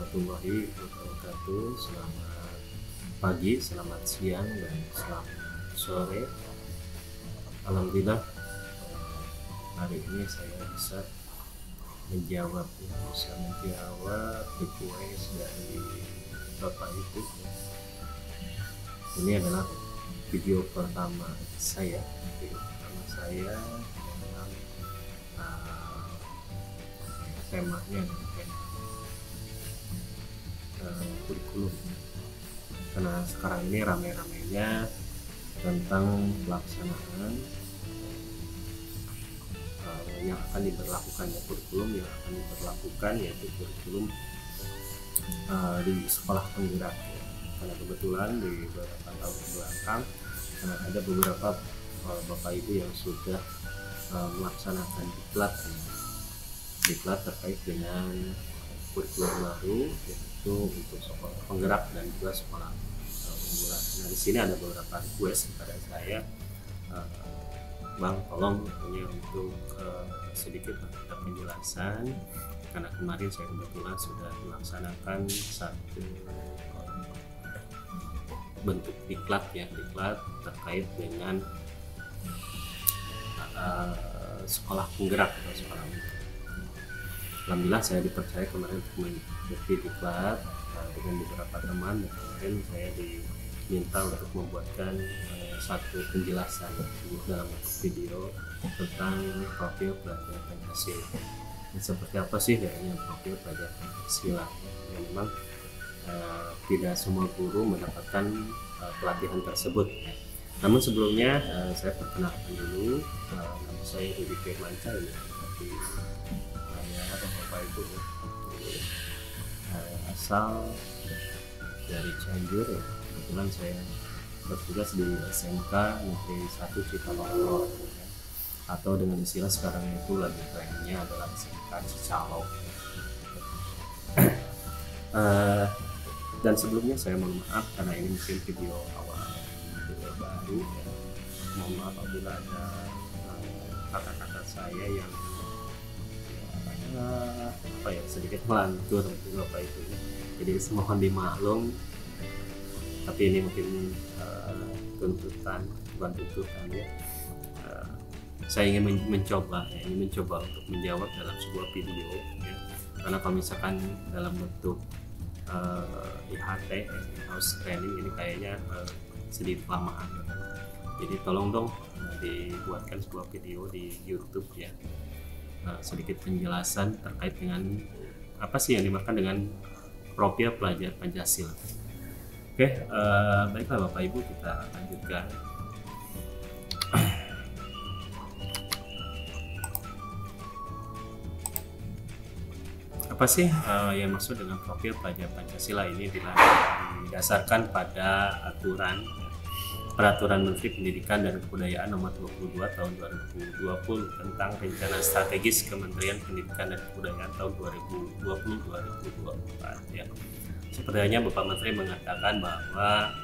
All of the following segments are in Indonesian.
warahmatullahi wabarakatuh. Selamat pagi, selamat siang, dan selamat sore. Alhamdulillah hari ini saya bisa menjawab request dari Bapak Ibu. Ini adalah video pertama saya dalam temanya kurikulum, karena sekarang ini rame-ramenya tentang pelaksanaan yang akan diberlakukan, kurikulum yang akan diberlakukan, yaitu kurikulum di sekolah penggerak. Karena kebetulan di beberapa tahun belakang ada beberapa Bapak Ibu yang sudah melaksanakan diklat terkait dengan kurikulum baru, yaitu untuk sekolah penggerak dan juga sekolah unggulan. Nah, di sini ada beberapa request kepada saya, Bang, tolong untuk sedikit penjelasan, karena kemarin saya kebetulan sudah melaksanakan satu bentuk diklat terkait dengan sekolah penggerak atau sekolah unggulan. Alhamdulillah saya dipercaya kemarin untuk mengikuti diklat dengan beberapa teman, dan kemarin saya diminta untuk membuatkan satu penjelasan dalam bentuk video tentang profil pelajar Pancasila. Seperti apa sih kayaknya profil pelajar Pancasila? Yang memang tidak semua guru mendapatkan pelatihan tersebut. Namun sebelumnya saya perkenalkan dulu, nama saya Rudi Firmanca, ini seperti Bapak Ibu, asal dari Cianjur ya. Kebetulan saya bertugas di SMK Negeri 1 Cikalongro, atau dengan istilah sekarang itu lagi trennya adalah SMK Cicalok. Dan sebelumnya saya mohon maaf karena ini mungkin video awal, video baru ya. Mohon maaf apabila ada kata-kata saya yang sedikit melantur Bapak Ibu ini. Jadi mohon dimaklum, tapi ini mungkin tuntutan ya. Saya ingin mencoba untuk menjawab dalam sebuah video ya. Karena kalau misalkan dalam bentuk IHT, in-house training, ini kayaknya sedikit kelamaan ya. Jadi tolong dong dibuatkan sebuah video di YouTube ya, sedikit penjelasan terkait dengan apa sih yang dimaksud dengan profil pelajar Pancasila. Oke, baiklah Bapak Ibu, kita lanjutkan. Apa sih yang maksud dengan profil pelajar Pancasila? Ini didasarkan pada Peraturan Menteri Pendidikan dan Kebudayaan Nomor 22 Tahun 2020 tentang Rencana Strategis Kementerian Pendidikan dan Kebudayaan tahun 2020-2024 ya. Sepertinya Bapak Menteri mengatakan bahwa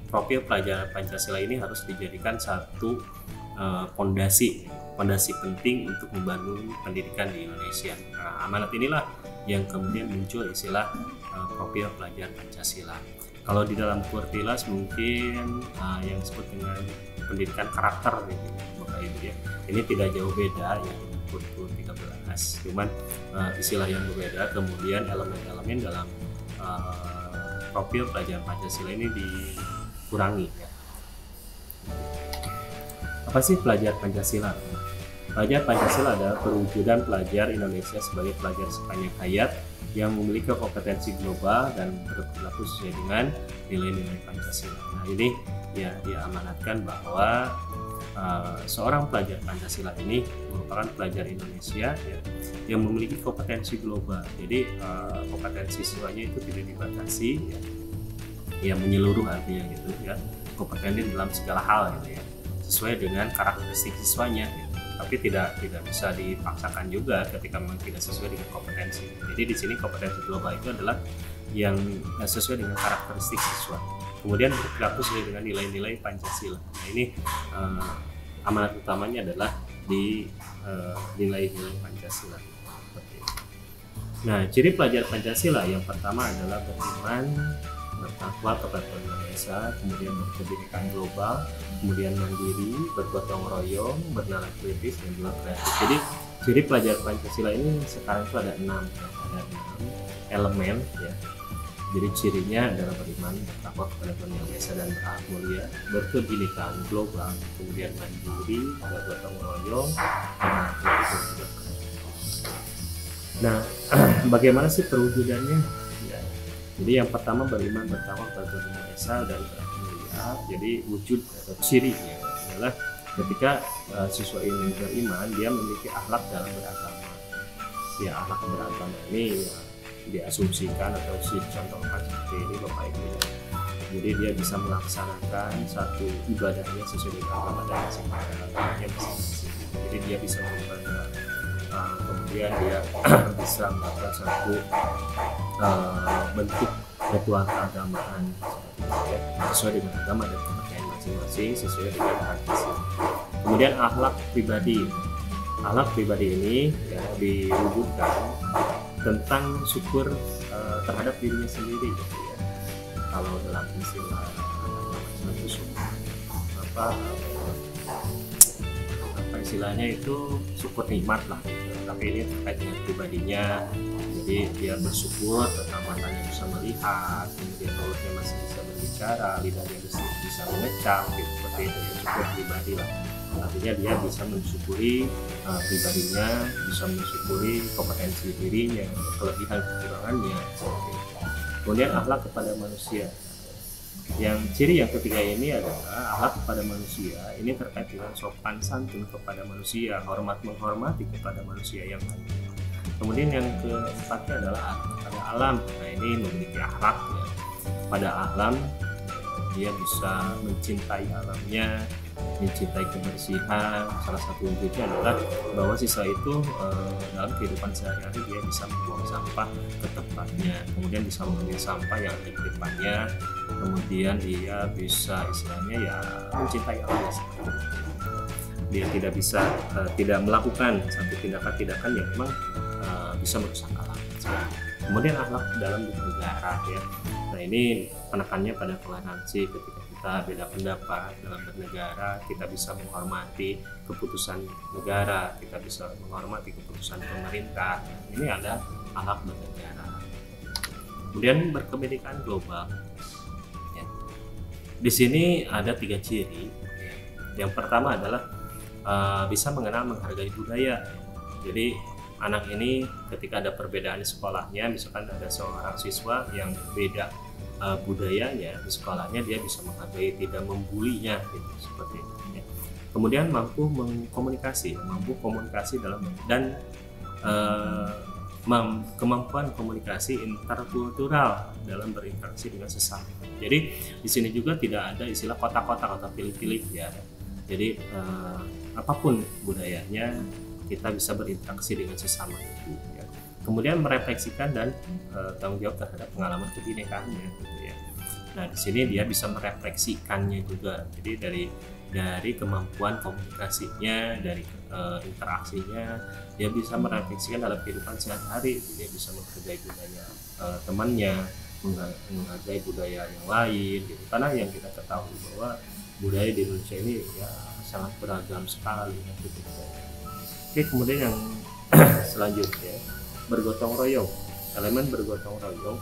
profil pelajar Pancasila ini harus dijadikan satu fondasi penting untuk membangun pendidikan di Indonesia. Nah, amanat inilah yang kemudian muncul istilah profil pelajar Pancasila. Kalau di dalam Kurtilas mungkin yang disebut dengan pendidikan karakter gitu, Bapak Ibu ya. Ini tidak jauh beda ya dengan kurikulum 13, cuman istilah yang berbeda. Kemudian elemen-elemen dalam profil pelajar Pancasila ini dikurangi ya. Apa sih pelajar Pancasila? Pelajar Pancasila adalah perwujudan pelajar Indonesia sebagai pelajar sepanjang hayat yang memiliki kompetensi global dan berperilaku sesuai dengan nilai-nilai Pancasila. Nah, ini ya diamanatkan bahwa seorang pelajar Pancasila ini merupakan pelajar Indonesia ya, yang memiliki kompetensi global. Jadi kompetensi siswanya itu tidak dibatasi ya, yang menyeluruh artinya gitu ya, kompeten dalam segala hal gitu ya, sesuai dengan karakteristik siswanya gitu. Tapi tidak bisa dipaksakan juga ketika memang tidak sesuai dengan kompetensi. Jadi di sini kompetensi global itu adalah yang sesuai dengan karakteristik siswa. Kemudian berperilaku sesuai dengan nilai-nilai Pancasila. Nah, ini amanat utamanya adalah di nilai-nilai Pancasila. Nah, ciri pelajar Pancasila yang pertama adalah beriman, bertakwa kepada Tuhan Yang Maha Esa, kemudian berpendidikan global, kemudian mandiri, bergotong royong, bernalar kritis, dan juga kreatif. Jadi ciri pelajar Pancasila ini sekarang itu ada 6, ya. Ada 6 elemen, ya. Jadi cirinya adalah beriman, bertakwa kepada Tuhan Yang Maha Esa dan berakhlak mulia, berpendidikan global, kemudian mandiri, bergotong royong, bernalar kritis, dan juga kreatif. Nah, bagaimana sih perwujudannya? Ya, jadi yang pertama beriman, bertakwa kepada Tuhan Yang Maha Esa dan berakhlak mulia. Jadi wujud atau cirinya adalah ketika siswa ini beriman, dia memiliki akhlak dalam beragama. Ya, akhlak beragama ini ya, diasumsikan atau dicontohkan seperti ini Bapak Ibu. Jadi dia bisa melaksanakan satu ibadahnya sesuai dengan agama dan agamanya masing-masing. Jadi dia bisa beribadah. Kemudian dia bisa melakukan satu bentuk ritual keagamaan sesuai dengan agama dan kepercayaan masing-masing sesuai dengan Pancasila. Kemudian akhlak pribadi. Akhlak pribadi ini ya, diwujudkan tentang syukur terhadap dirinya sendiri, gitu ya. Kalau dalam istilah satu syukur apa istilahnya itu syukur nikmat lah, gitu. Tapi ini terkait dengan pribadinya. Jadi dia bersyukur tentang matanya bisa melihat, kemudian mulutnya masih bisa berbicara, lidahnya bisa mengecap, gitu. Seperti itu ya, syukur pribadi lah. Artinya dia bisa mensyukuri pribadinya, bisa mensyukuri kompetensi dirinya, kelebihan kekurangannya. Kemudian akhlak kepada manusia. Yang ciri yang ketiga ini adalah akhlak kepada manusia. Ini terkait dengan sopan santun kepada manusia, hormat menghormati kepada manusia yang lain. Kemudian yang keempatnya adalah akhlak kepada alam. Nah, ini memiliki akhlak ya. Pada alam dia bisa mencintai alamnya, mencintai kebersihan. Salah satu wujudnya adalah bahwa siswa itu dalam kehidupan sehari-hari dia bisa membuang sampah ke tempatnya, kemudian bisa mengambil sampah yang ada di depannya, kemudian dia bisa istilahnya ya mencintai alam. Dia tidak bisa tidak melakukan satu tindakan-tindakan yang memang bisa merusak alam. Kemudian akhlak dalam bernegara ya. Nah, ini penekannya pada toleransi. Ketika kita beda pendapat dalam bernegara, kita bisa menghormati keputusan negara, kita bisa menghormati keputusan pemerintah. Ini ada akhlak bernegara. Kemudian berkepentingan global. Ya. Di sini ada 3 ciri. Yang pertama adalah bisa mengenal menghargai budaya. Jadi anak ini ketika ada perbedaan di sekolahnya, misalkan ada seorang siswa yang beda budayanya di sekolahnya, dia bisa menghargai, tidak membulinya, gitu, seperti itu. Ya. Kemudian mampu komunikasi dalam dan kemampuan komunikasi interkultural dalam berinteraksi dengan sesama. Jadi di sini juga tidak ada istilah kotak-kotak atau pilih-pilih ya. Jadi apapun budayanya kita bisa berinteraksi dengan sesama itu. Ya. Kemudian merefleksikan dan tanggung jawab terhadap pengalaman kebinekaannya, gitu ya. Nah, di sini dia bisa merefleksikannya juga. Jadi dari kemampuan komunikasinya, dari interaksinya, dia bisa merefleksikan dalam kehidupan sehari-hari. Dia bisa menghargai budaya temannya, menghargai budaya yang lain, gitu. Karena yang kita ketahui bahwa budaya di Indonesia ini ya sangat beragam sekali, gitu. Oke, kemudian yang selanjutnya bergotong royong. Elemen bergotong royong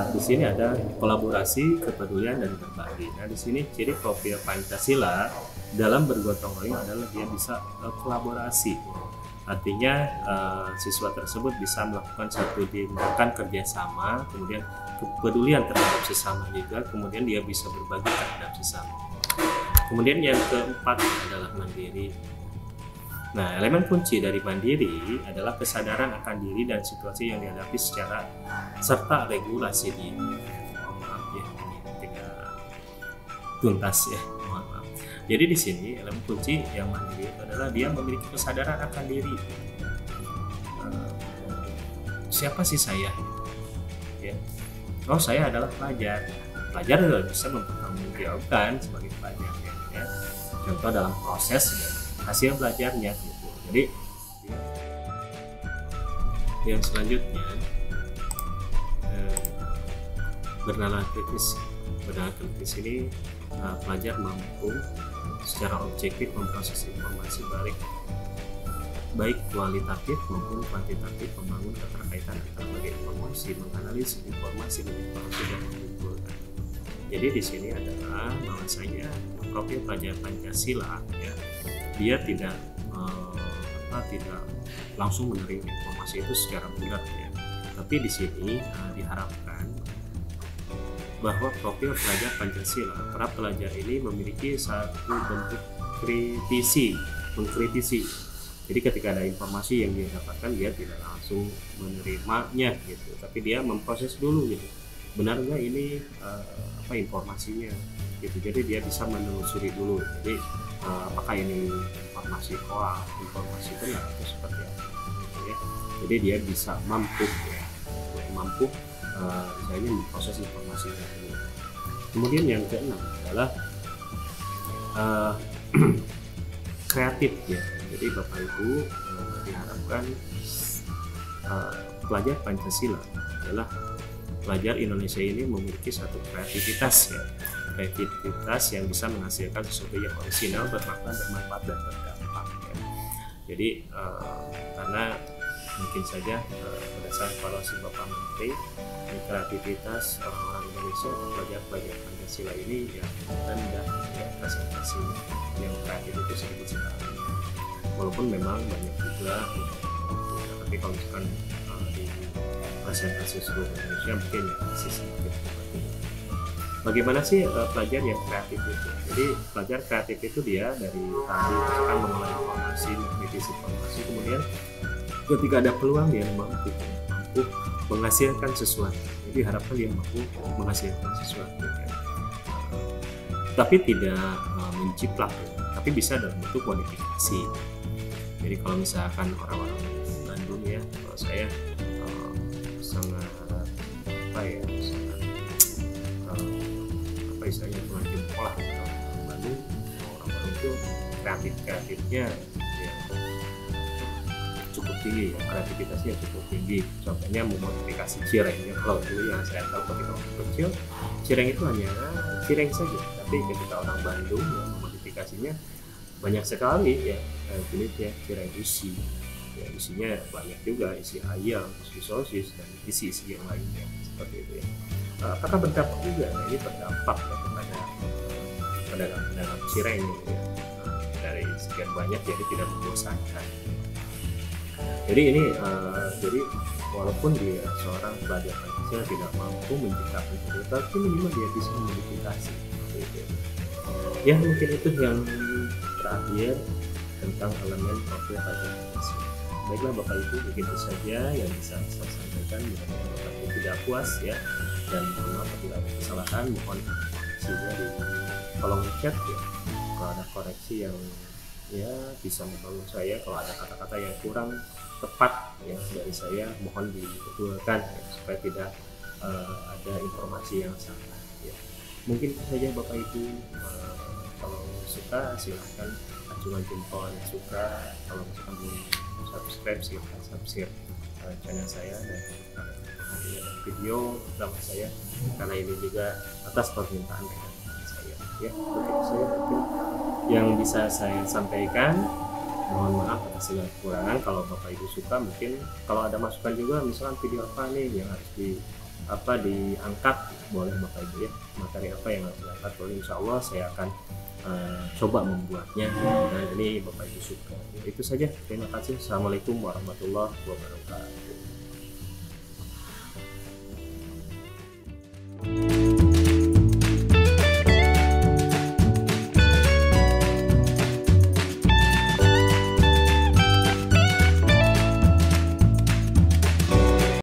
di sini ada kolaborasi, kepedulian, dan berbagi. Nah, di sini ciri profil Pancasila dalam bergotong royong adalah dia bisa kolaborasi. Artinya siswa tersebut bisa melakukan satu tindakan kerjasama, kemudian kepedulian terhadap sesama juga, kemudian dia bisa berbagi terhadap sesama. Kemudian yang keempat adalah mandiri. Nah, elemen kunci dari mandiri adalah kesadaran akan diri dan situasi yang dihadapi secara serta regulasi diri. Maaf ya, ini tidak tuntas ya, mohon maaf. Jadi di sini elemen kunci yang mandiri adalah dia memiliki kesadaran akan diri. Siapa sih saya? Ya. Oh, saya adalah pelajar. Pelajar sudah bisa mempertanggungjawabkan sebagai pelajar. Ya. Contoh dalam proses ya, hasil belajarnya gitu. Jadi Yang selanjutnya bernalar kritis. Bernalar kritis ini pelajar mampu secara objektif memproses informasi baik kualitatif maupun kuantitatif, membangun keterkaitan antara berbagai informasi, menganalisis informasi dan menyimpulkan. Jadi di sini adalah bahwasanya profil pelajar Pancasila ya, dia tidak langsung menerima informasi itu secara bulat ya. Tapi di sini diharapkan bahwa profil pelajar Pancasila, para pelajar ini memiliki satu bentuk mengkritisi. Jadi ketika ada informasi yang dia dapatkan, dia tidak langsung menerimanya gitu, tapi dia memproses dulu gitu. Benar nggak ini informasinya gitu. Jadi dia bisa menelusuri dulu. Jadi apakah ini informasi hoax, informasi benar atau seperti apa gitu ya. Jadi dia bisa mampu misalnya memproses informasinya dulu. Kemudian yang keenam adalah kreatif ya. Jadi Bapak Ibu diharapkan pelajar Pancasila adalah pelajar Indonesia ini memiliki satu kreativitas ya, kreativitas yang bisa menghasilkan sesuatu yang orisinal, bermanfaat dan berdampak ya. Jadi karena mungkin saja berdasarkan evaluasi Bapak Menteri, kreativitas orang Indonesia, pelajar Pancasila ini ya rendah ya, presentasinya yang kreatif itu sedikit sekali. Walaupun memang banyak juga, tapi kalau misalkan di presentasi seluruh Indonesia mungkin ya masih sedikit seperti itu. Bagaimana sih pelajar yang kreatif itu? Jadi pelajar kreatif itu dia dari tadi misalkan mengolah informasi, mengkritisi informasi, kemudian ketika ada peluang dia mampu menghasilkan sesuatu. Jadi harapkan dia mampu menghasilkan sesuatu ya. Tapi tidak menciplak, tapi bisa dalam bentuk modifikasi. Jadi kalau misalkan orang-orang Bandung ya, kalau saya sangat istilahnya pengantin pola Bandung, orang-orang itu kreatifnya ya cukup tinggi ya, kreativitasnya cukup tinggi. Contohnya memodifikasi cireng ya. Kalau dulu yang saya tahu ketika waktu kecil, cireng itu hanya cireng saja, tapi ketika orang Bandung ya, memodifikasinya banyak sekali ya jenisnya. Cireng isi ya, isinya banyak juga, isi ayam, isi sosis, dan isi yang lainnya seperti itu ya. Apakah berdampak juga? Nah, ini berdampak ya kepada pedagang cireng ya. Dari sekian banyak jadi tidak membosankan. Jadi ini jadi walaupun dia seorang pelajar Pancasila tidak mampu menciptakan sesuatu, tapi minimal dia bisa memodifikasi. Ya mungkin itu yang terakhir tentang elemen profil pelajar Pancasila. Baiklah Bapak Ibu, mungkin itu saja yang bisa saya sampaikan. Jika Bapak Ibu tidak puas ya, dan mohon maaf apabila ada kesalahan, mohon juga di kolom chat ya. Kalau ada koreksi yang ya bisa membangun saya, kalau ada kata-kata yang kurang tepat ya dari saya, mohon dibetulkan ya, supaya tidak ada informasi yang salah ya. Mungkin itu saja Bapak Ibu. Kalau suka silahkan acungan jempol yang suka, kalau misalkan belum subscribe silahkan subscribe channel saya dan video drama saya, karena ini juga atas permintaan saya ya. Begitu saja mungkin yang bisa saya sampaikan. Mohon maaf atas segala kekurangan. Kalau Bapak Ibu suka, mungkin kalau ada masukan juga, misalkan video apa nih yang harus diangkat, boleh Bapak Ibu ya. Materi apa yang harus diangkat, boleh. Insya Allah saya akan coba membuatnya. Dan ini Bapak Ibu suka. Itu saja. Terima kasih. Assalamualaikum warahmatullahi wabarakatuh.